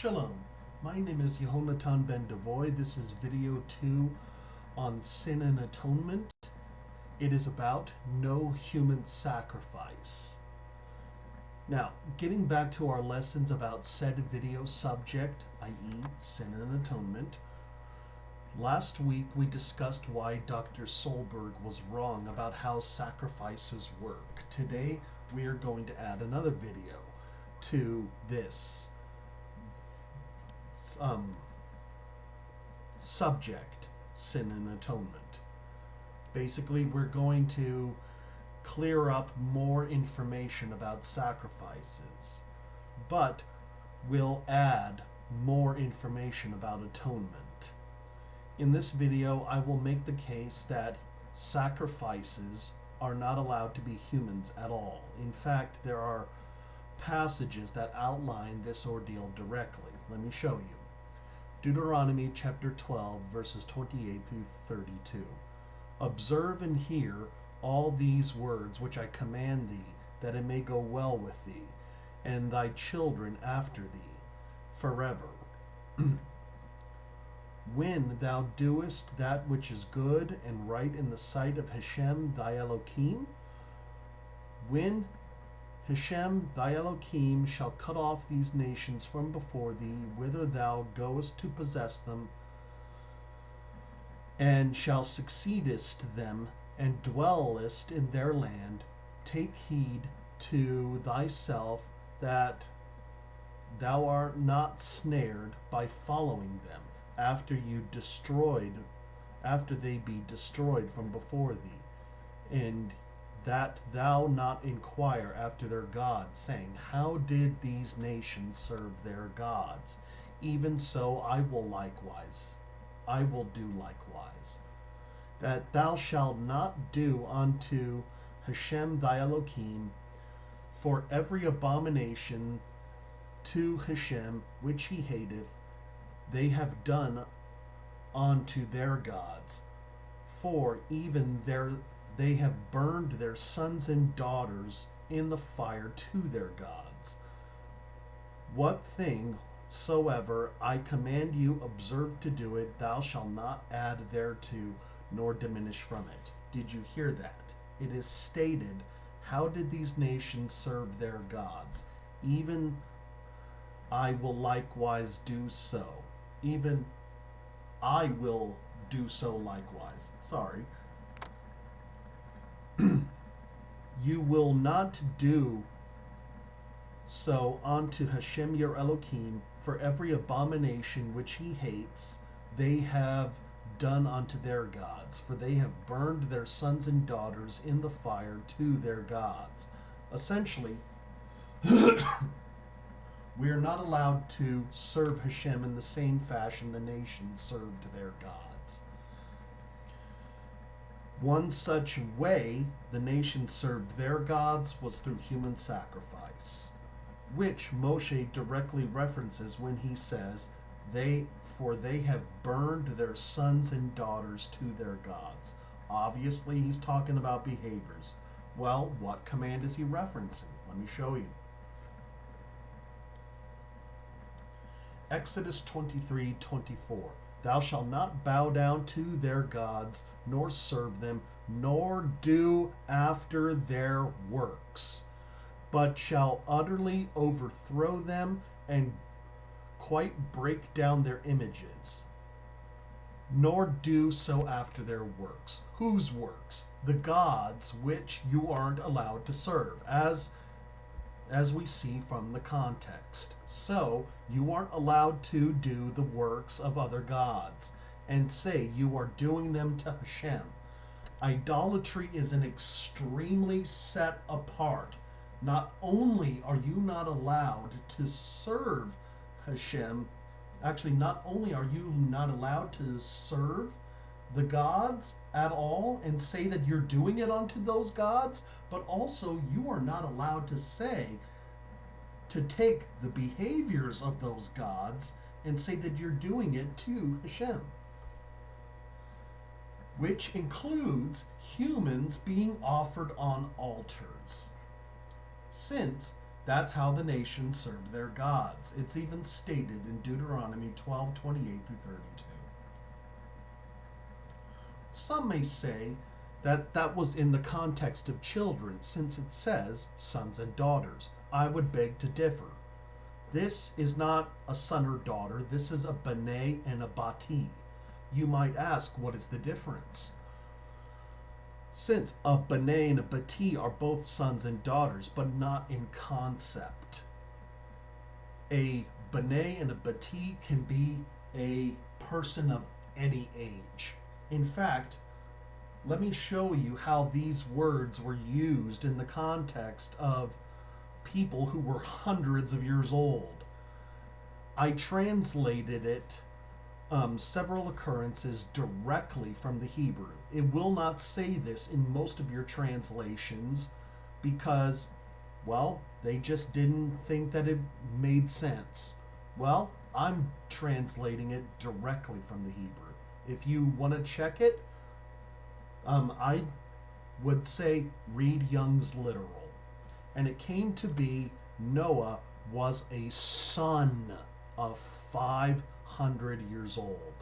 Shalom, my name is Yehonatan Ben Devoy. This is video 2 on sin and atonement. It is about no human sacrifice. Now, getting back to our lessons about said video subject, i.e. sin and atonement, last week we discussed why Dr. Solberg was wrong about how sacrifices work. Today we are going to add another video to this subject, sin and atonement. Basically, we're going to clear up more information about sacrifices, but we'll add more information about atonement. In this video, I will make the case that sacrifices are not allowed to be humans at all. In fact, there are passages that outline this ordeal directly. Let me show you. Deuteronomy chapter 12, verses 28 through 32. Observe and hear all these words which I command thee, that it may go well with thee, and thy children after thee, forever. When thou doest that which is good and right in the sight of Hashem thy Elohim, when Hashem thy Elohim shall cut off these nations from before thee, whither thou goest to possess them, and shall succeedest them, and dwellest in their land, take heed to thyself that thou art not snared by following them, after they be destroyed from before thee, and that thou not inquire after their gods, saying, how did these nations serve their gods? Even so I will do likewise. That thou shalt not do unto Hashem thy Elohim, for every abomination to Hashem which he hateth, they have done unto their gods. For even they have burned their sons and daughters in the fire to their gods. What thing soever I command you, observe to do it, thou shalt not add thereto, nor diminish from it. Did you hear that? It is stated, how did these nations serve their gods? Even I will likewise do so. Even I will do so likewise. Sorry. You will not do so unto Hashem your Elohim, for every abomination which he hates, they have done unto their gods, for they have burned their sons and daughters in the fire to their gods. Essentially, we are not allowed to serve Hashem in the same fashion the nations served their gods. One such way the nations served their gods was through human sacrifice, which Moshe directly references when he says, for they have burned their sons and daughters to their gods. Obviously, he's talking about behaviors. Well, what command is he referencing? Let me show you. Exodus 23:24. Thou shalt not bow down to their gods, nor serve them, nor do after their works, but shall utterly overthrow them and quite break down their images, nor do so after their works. Whose works? The gods which you aren't allowed to serve, as we see from the context. So, you aren't allowed to do the works of other gods and say you are doing them to Hashem. Idolatry is an extremely set apart. Not only are you not allowed to serve Hashem, actually not only are you not allowed to serve the gods at all and say that you're doing it unto those gods, but also you are not allowed to take the behaviors of those gods and say that you're doing it to Hashem, which includes humans being offered on altars. Since That's how the nations served their gods. It's even stated in Deuteronomy 12:28 through 32. Some may say that that was in the context of children, since it says sons and daughters. I would beg to differ. This is not a son or daughter. This is a B'nai and a Bati. You might ask, what is the difference? Since a B'nai and a Bati are both sons and daughters, but not in concept. A B'nai and a Bati can be a person of any age. In fact, let me show you how these words were used in the context of people who were hundreds of years old. I translated it, several occurrences directly from the Hebrew. It will not say this in most of your translations because, well, they just didn't think that it made sense. Well, I'm translating it directly from the Hebrew. If you want to check it, I would say read Young's literal. And it came to be Noah was a son of 500 years old.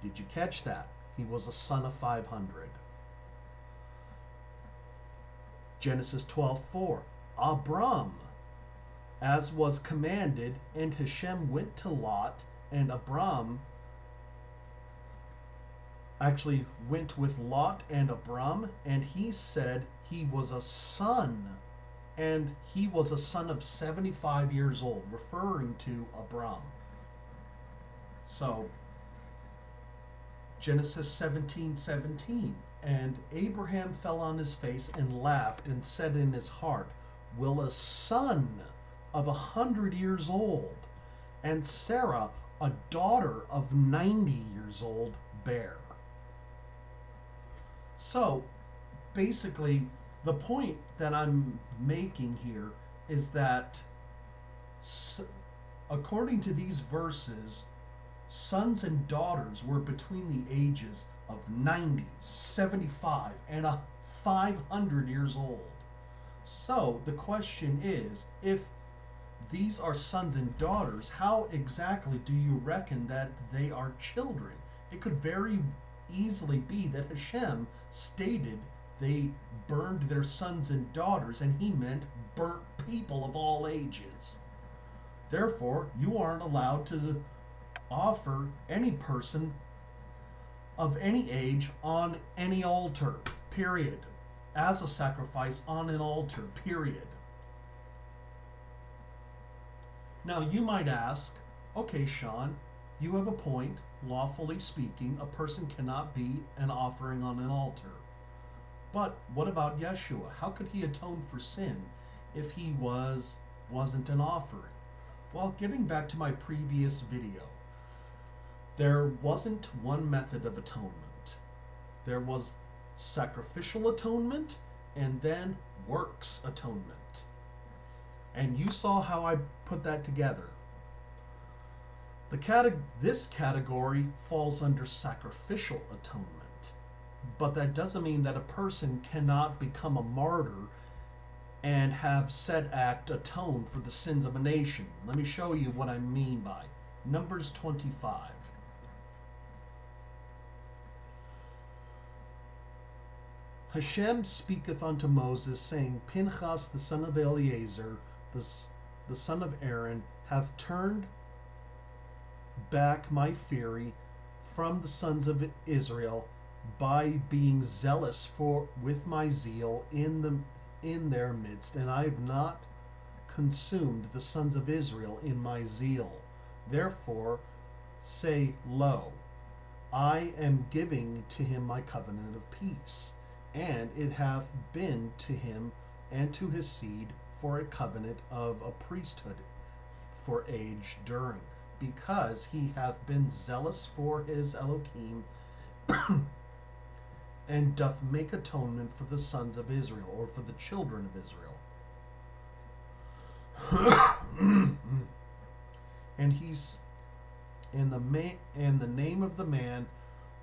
Did you catch that? He was a son of 500. Genesis 12:4. Abram, as was commanded, and Hashem went to Lot, and Abram actually went with Lot and Abram, and he said he was a son, and he was a son of 75 years old, referring to Abram. So, Genesis 17:17, and Abraham fell on his face and laughed and said in his heart, will a son of 100 years old, and Sarah, a daughter of 90 years old, bear? So, basically, the point that I'm making here is that, according to these verses, sons and daughters were between the ages of 90, 75, and 500 years old. So, the question is, if these are sons and daughters, how exactly do you reckon that they are children? It could very easily be that Hashem stated they burned their sons and daughters, and he meant burnt people of all ages. Therefore, you aren't allowed to offer any person of any age on any altar, period. As a sacrifice on an altar, period. Now, you might ask, okay, Sean, you have a point. Lawfully speaking, a person cannot be an offering on an altar. But what about Yeshua? How could he atone for sin if he wasn't an offering? Well, getting back to my previous video, there wasn't one method of atonement. There was sacrificial atonement and then works atonement. And you saw how I put that together. This category falls under sacrificial atonement, but that doesn't mean that a person cannot become a martyr and have said act atone for the sins of a nation. Let me show you what I mean by Numbers 25. Hashem speaketh unto Moses, saying, Pinchas the son of Eleazar, the son of Aaron, hath turned back my fury from the sons of Israel by being zealous with my zeal in their midst, and I have not consumed the sons of Israel in my zeal. Therefore say, Lo, I am giving to him my covenant of peace, and it hath been to him and to his seed for a covenant of a priesthood for age during, because he hath been zealous for his Elohim and doth make atonement for the sons of Israel, or for the children of Israel. And he's in the name of the man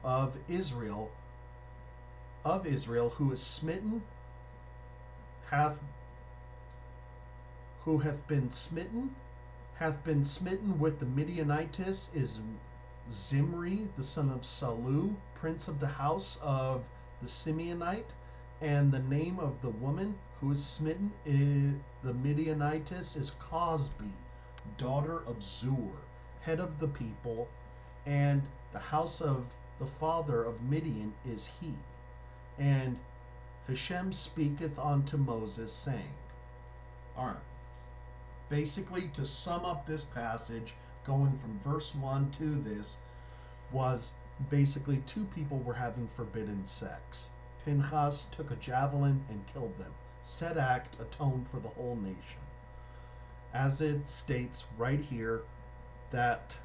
of Israel who is smitten, who hath been smitten with the Midianites is Zimri, the son of Salu, prince of the house of the Simeonite, and the name of the woman who is smitten in the Midianites is Cosbi, daughter of Zur, head of the people, and the house of the father of Midian is he. And Hashem speaketh unto Moses, saying, all right, basically to sum up this passage, going from verse 1 to this, was basically two people were having forbidden sex. Pinchas took a javelin and killed them. Said act atoned for the whole nation. As it states right here that,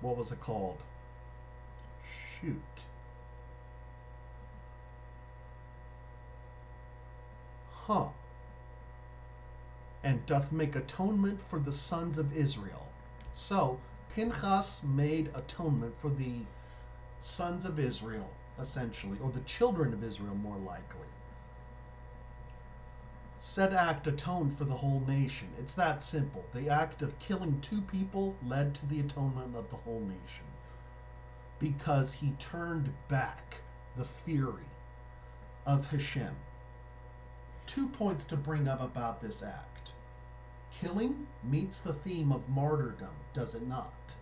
what was it called? Shoot. And doth make atonement for the sons of Israel. So, Pinchas made atonement for the sons of Israel, essentially, or the children of Israel, more likely. Said act atoned for the whole nation. It's that simple. The act of killing two people led to the atonement of the whole nation, because he turned back the fury of Hashem. 2 points to bring up about this act. Killing meets the theme of martyrdom, does it not?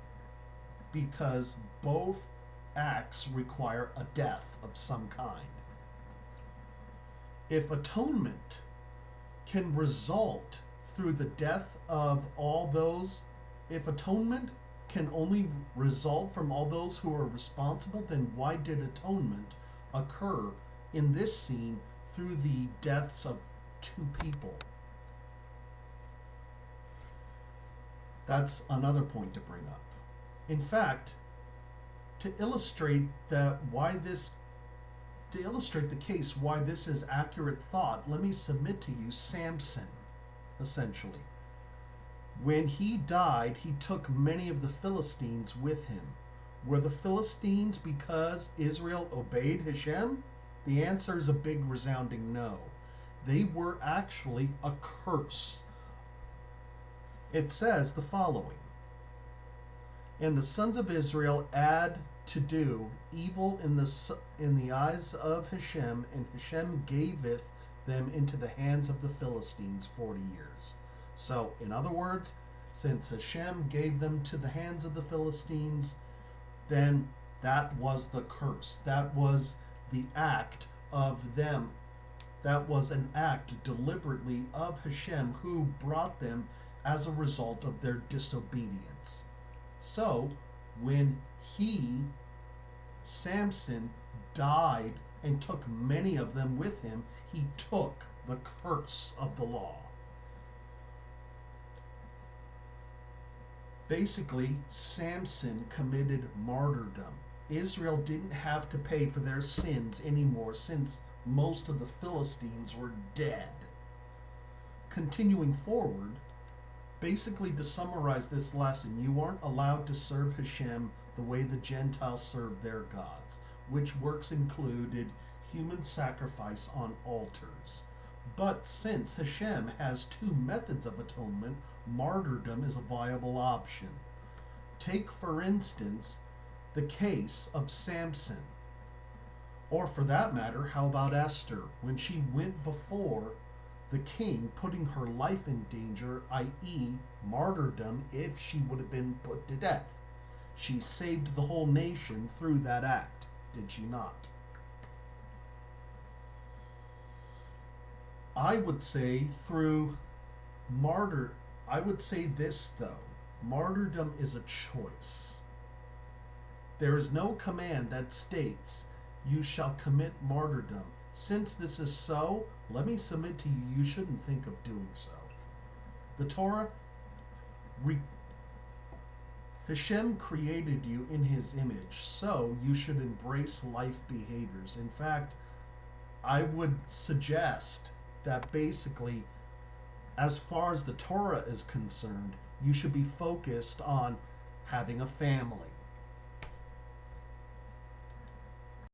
Because both acts require a death of some kind. If atonement can result through the death of all those, if atonement can only result from all those who are responsible, then why did atonement occur in this scene through the deaths of two people? That's another point to bring up. In fact, to illustrate the case why this is accurate thought, let me submit to you Samson, essentially. When he died, he took many of the Philistines with him. Were the Philistines because Israel obeyed Hashem? The answer is a big resounding no. They were actually a curse. It says the following: and the sons of Israel add to do evil in the eyes of Hashem, and Hashem gaveth them into the hands of the Philistines 40 years. So, in other words, since Hashem gave them to the hands of the Philistines, then that was the curse. That was the act of them. That was an act deliberately of Hashem, who brought them as a result of their disobedience. So, when Samson, died and took many of them with him, he took the curse of the law. Basically, Samson committed martyrdom. Israel didn't have to pay for their sins anymore, since most of the Philistines were dead. Continuing forward, basically to summarize this lesson, you aren't allowed to serve Hashem the way the Gentiles serve their gods, which works included human sacrifice on altars. But since Hashem has two methods of atonement, martyrdom is a viable option. Take, for instance, the case of Samson. Or for that matter, how about Esther, when she went before the king, putting her life in danger, i.e. martyrdom, if she would have been put to death. She saved the whole nation through that act, did she not? I would say this though, martyrdom is a choice. There is no command that states, you shall commit martyrdom. Since this is so, let me submit to you, you shouldn't think of doing so. The Torah, Hashem created you in his image, so you should embrace life behaviors. In fact, I would suggest that basically, as far as the Torah is concerned, you should be focused on having a family,